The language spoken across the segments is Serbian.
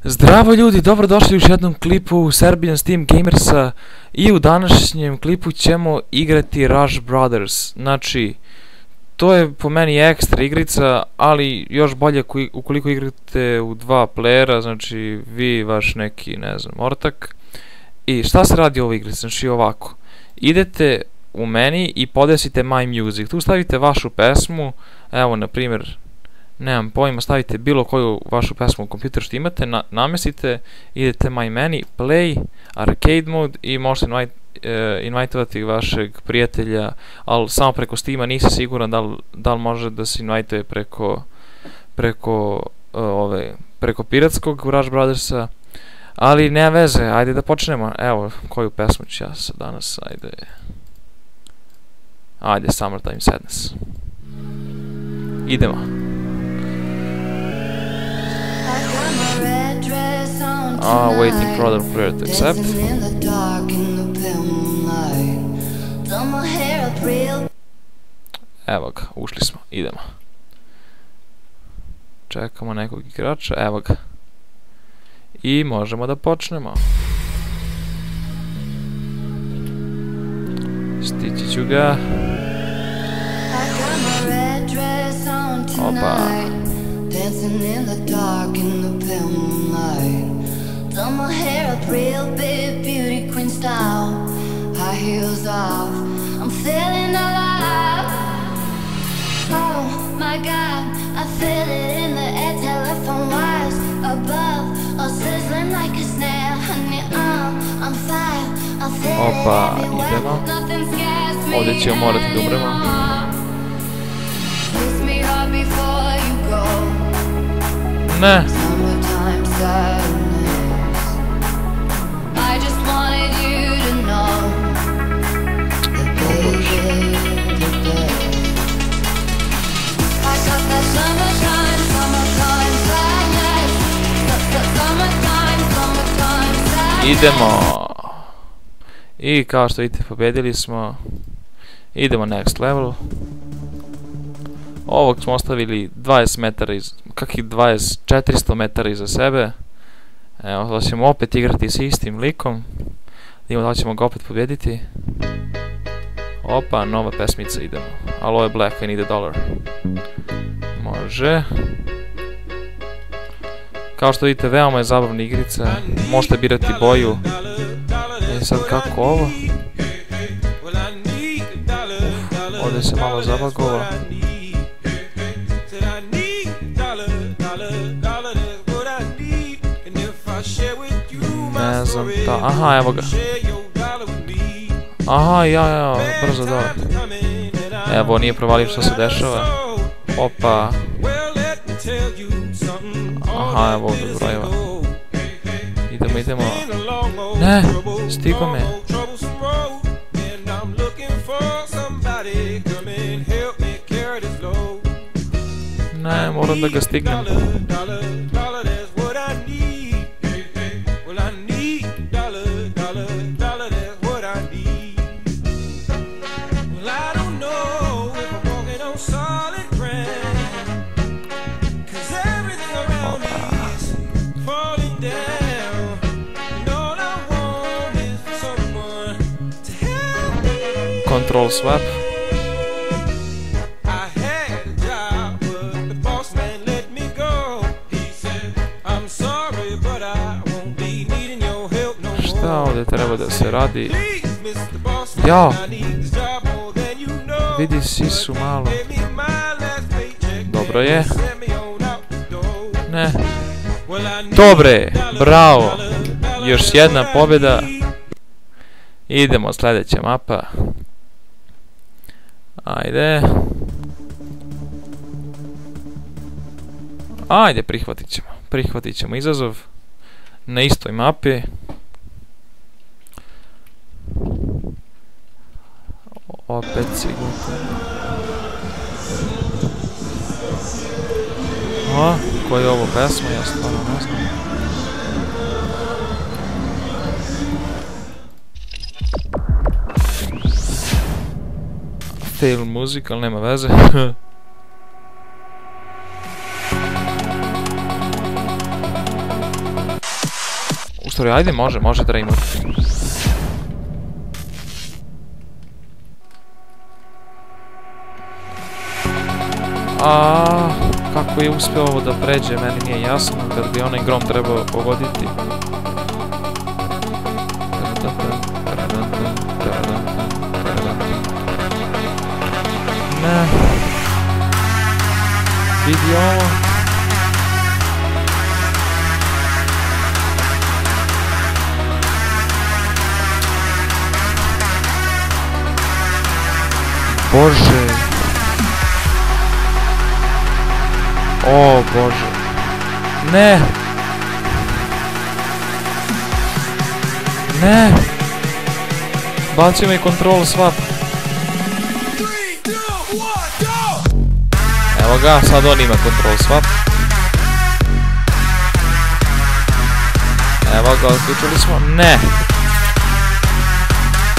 Zdravo ljudi, dobrodošli u još jednom klipu Serbian Steam Gamersa i u današnjem klipu ćemo igrati Rush Brothers. Znači, to je po meni ekstra igrica, ali još bolje ukoliko igrate u dva playera, znači vi, vaš neki, ne znam, ortak. I šta se radi u ovoj igrici? Znači ovako, idete u meni i podesite My Music, tu stavite vašu pesmu, evo na primjer, nemam pojma, stavite bilo koju vašu pesmu u kompjuteru što imate, namestite, idete My Menu, Play, Arcade Mode i možete invajtovati vašeg prijatelja, ali samo preko Steama, nisam siguran da li može da se invajtuje preko piratskog Rush Brothersa, ali nema veze, ajde da počnemo. Evo, koju pesmu ću ja sad danas, ajde Summertime Sadness. Idemo. Waiting for other player to accept. Evo ga, ušli smo, idemo. Čekamo nekog igrača, evo ga. I možemo da počnemo. Stići ću ga. Opa. Dancing in the dark in the pale moonlight. Done my hair up real big, beauty queen style. High heels off, I'm feeling alive. Oh my God, I feel it in the air. Telephone wires above, all sizzling like a snare. Honey, I'm fire, I feel it everywhere. Nothing scares me. Ovdje ćemo morati da umremo. Kiss me hard before you go. Ne. Idemo. I kao što vidite, pobedili smo. Idemo next level. Ovog smo ostavili 20 metara, kakvih 400 metara iza sebe. Evo, da ćemo opet igrati s istim likom. Idemo da ćemo ga opet pobjediti. Opa, nova pesmica, idemo. Ali ovo je Black, I need a dollar. Može. Kao što vidite, veoma je zabavna igrica. Možete birati boju. E sad kako ovo? Ovdje se malo zabagova. Ne znam, aha, evo ga. Aha, ja, brzo dole. Evo, nije provalio što se dešava. Opa. Aha, evo ovdje brojeva. Idemo. Ne, stigo me. Ne, moram da ga stignem. Control swap. Šta ovdje treba da se radi? Jao! Vidi sisu malo. Dobro je. Ne. Dobre, bravo. Još jedna pobjeda. Idemo, sljedeća mapa. Ajde, prihvatit ćemo izazov na istoj mapi. Opet sigurno. Koja je ovo pesma, ja stvarno ne znam. Fail muzik, ali nema veze. stvari, ajde, može Draymond. Kako je uspio ovo da pređe, meni nije jasno, kad bi onaj grom trebao pogoditi. Ne. Vidi ovo. Bože. O Bože. Ne. Ne. Bacio mi control swap. Evo ga, sad on ima control swap. Evo ga, otključili smo. Ne.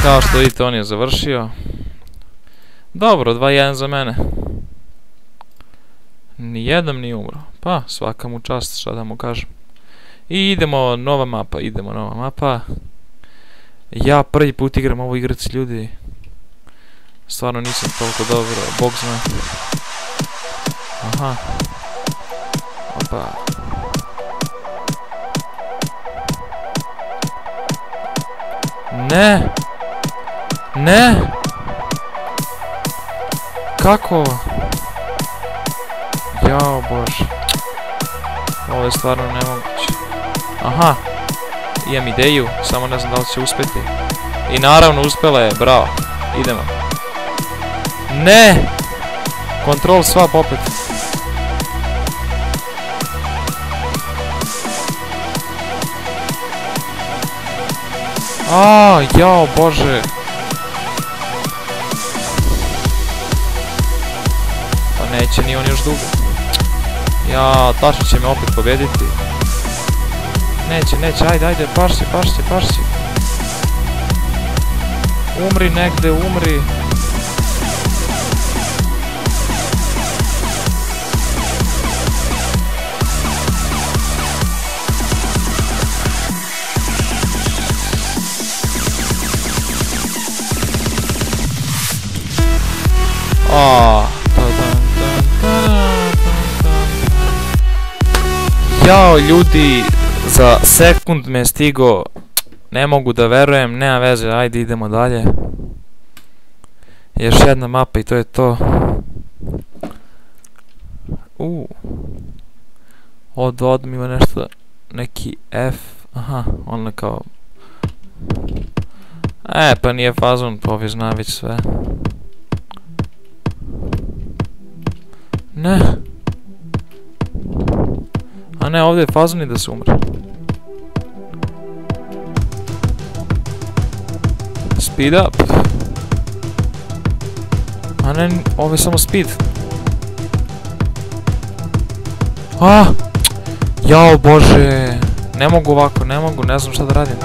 Kao što vidite, on je završio. Dobro, 2-1 za mene. Nijednom nije umro. Pa, svaka mu čast, šta da mu kažem. I idemo nova mapa, Ja prvi put igram ovu igricu, ljudi. Stvarno nisam toliko dobro, bog zna. Aha. Opa. Ne. Ne. Kako ovo? Jao Bože. Ovo je stvarno nemoguće. Aha. Imam ideju, samo ne znam da li će uspjeti. I naravno uspjela je, bravo. Idemo. Ne! Control swap opet. Jao Bože. Pa neće ni on još dugo. Ja, tačno će me opet pobjediti. Neće, ajde, pašći. Umri negde, umri. Jao ljudi, za sekund me je stigo, ne mogu da verujem, nema veze, ajde idemo dalje. Još jedna mapa i to je to. Od mi ima nešto, neki F, aha, ono kao... pa nije fazon, ovi zna već sve. Ne. A ne, ovdje je fazon i da se umre. Speed up. A ne, ovo je samo speed. Jao Bože. Ne mogu ovako, ne znam šta da radim.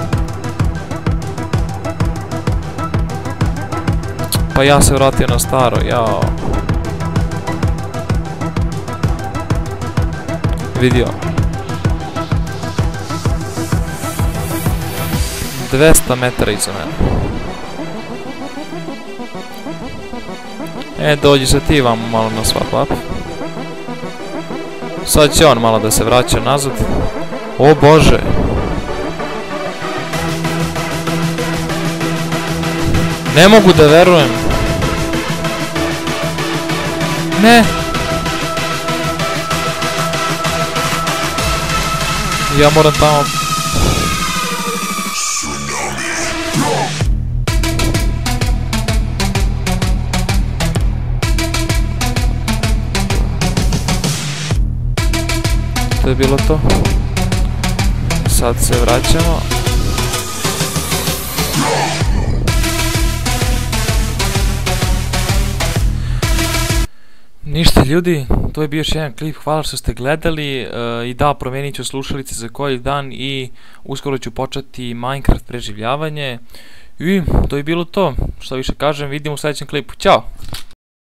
Pa ja se vratio na staro, jao. Vidio. 200 metara iza mene. Dođi se ti vamo malo na swap up. Sad će on malo da se vraća nazad. O Bože. Ne mogu da verujem. Ne. Ja moram tamo... To je bilo to. Sad se vraćamo. Ništa ljudi, to je bio još jedan klip, hvala što ste gledali i da, promijenit ću slušalice za koji dan i uskoro ću početi Minecraft preživljavanje i to je bilo to, što više kažem, vidimo u sljedećem klipu, ćao!